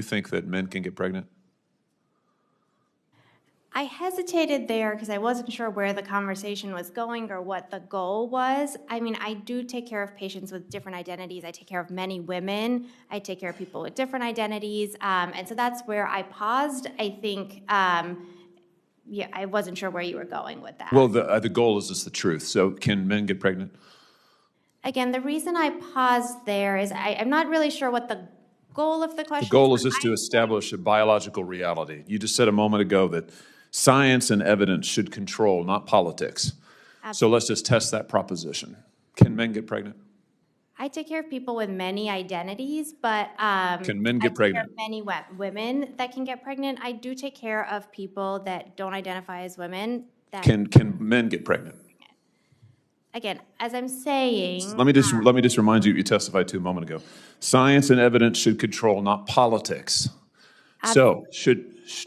you think that men can get pregnant? I hesitated there because I wasn't sure where the conversation was going or what the goal was. I mean, I do take care of patients with different identities. I take care of many women. I take care of people with different identities. And so that's where I paused. I think, yeah, I wasn't sure where you were going with that. Well, the goal is just the truth. So can men get pregnant? Again, the reason I paused there is I'm not really sure what the goal of the question is. The goal is just to establish a biological reality. You just said a moment ago that science and evidence should control, not politics. Absolutely. So let's just test that proposition. Can men get pregnant? I take care of people with many identities, but Can men get pregnant? I take care of many women that can get pregnant. I do take care of people that don't identify as women. That Can men get pregnant? Again, as I'm saying, Let me just remind you what you testified to a moment ago. Science and evidence should control, not politics. So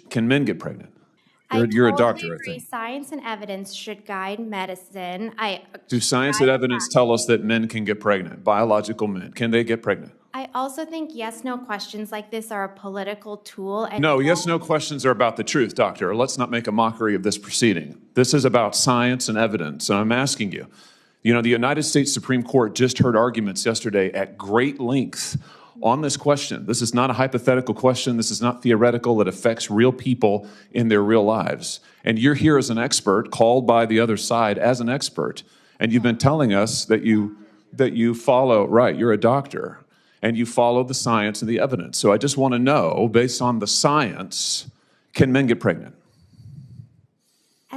can men get pregnant? You're a doctor, agree. I think. Science and evidence should guide medicine. Do science and evidence tell us that men can get pregnant? Biological men, can they get pregnant? I also think yes/no questions like this are a political tool. And no, yes/no questions are about the truth, doctor. Let's not make a mockery of this proceeding. This is about science and evidence, and I'm asking you. You know, the United States Supreme Court just heard arguments yesterday at great length on this question. This is not a hypothetical question. This is not theoretical. It affects real people in their real lives. And you're here as an expert, called by the other side as an expert. And you've been telling us that you follow, right, you're a doctor, and you follow the science and the evidence. So I just want to know, based on the science, can men get pregnant?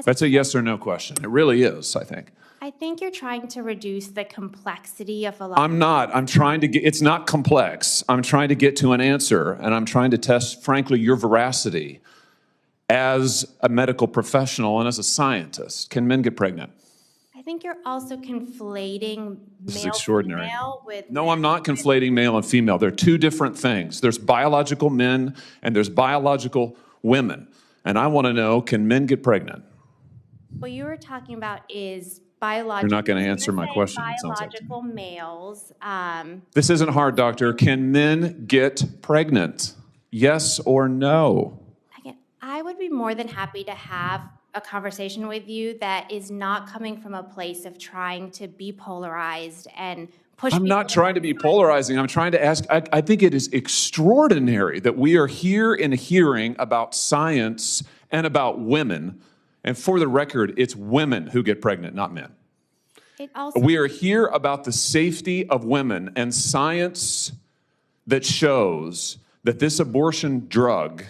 That's a yes or no question. It really is, I think. I think you're trying to reduce the complexity of a lot. I'm not. I'm trying to get, it's not complex. I'm trying to get to an answer, and I'm trying to test, frankly, your veracity as a medical professional and as a scientist. Can men get pregnant? I think you're also conflating This is male extraordinary. and female with... No, I'm not conflating male and female. They're two different things. There's biological men and there's biological women. And I want to know, can men get pregnant? What you were talking about is biological... You're not going to answer my question. Biological males. This isn't hard, doctor. Can men get pregnant? Yes or no? Again, I would be more than happy to have a conversation with you that is not coming from a place of trying to be polarized and push... I'm not trying to be polarizing. I'm trying to ask, I think it is extraordinary that we are here in a hearing about science and about women. And for the record, it's women who get pregnant, not men. We are here about the safety of women and science that shows that this abortion drug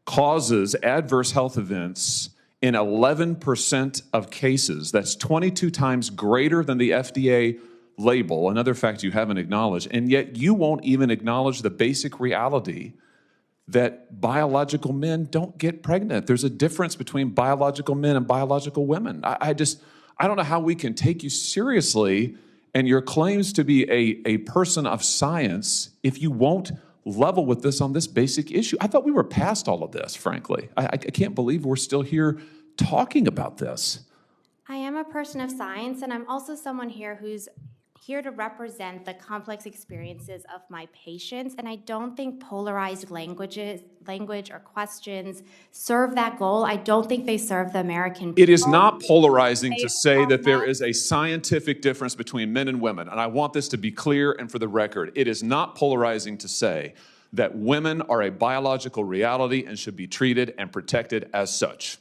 causes adverse health events in 11% of cases. That's 22 times greater than the FDA label, another fact you haven't acknowledged. And yet you won't even acknowledge the basic reality that biological men don't get pregnant. There's a difference between biological men and biological women. I don't know how we can take you seriously and your claims to be a person of science if you won't level with this on this basic issue. I thought we were past all of this, frankly. I can't believe we're still here talking about this. I am a person of science, and I'm also someone here who's here to represent the complex experiences of my patients, and I don't think polarized language or questions serve that goal. I don't think they serve the American people. It is not polarizing to say that there is a scientific difference between men and women, and I want this to be clear and for the record. It is not polarizing to say that women are a biological reality and should be treated and protected as such.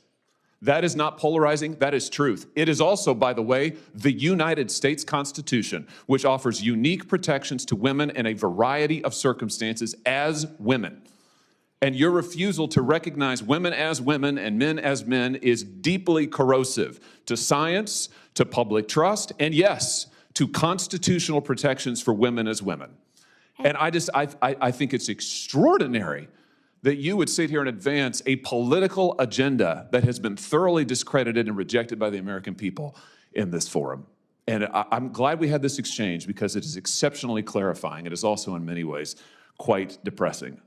That is not polarizing, that is truth. It is also, by the way, the United States Constitution, which offers unique protections to women in a variety of circumstances as women. And your refusal to recognize women as women and men as men is deeply corrosive to science, to public trust, and yes, to constitutional protections for women as women. And I think it's extraordinary that you would sit here and advance a political agenda that has been thoroughly discredited and rejected by the American people in this forum. And I'm glad we had this exchange because it is exceptionally clarifying. It is also in many ways quite depressing.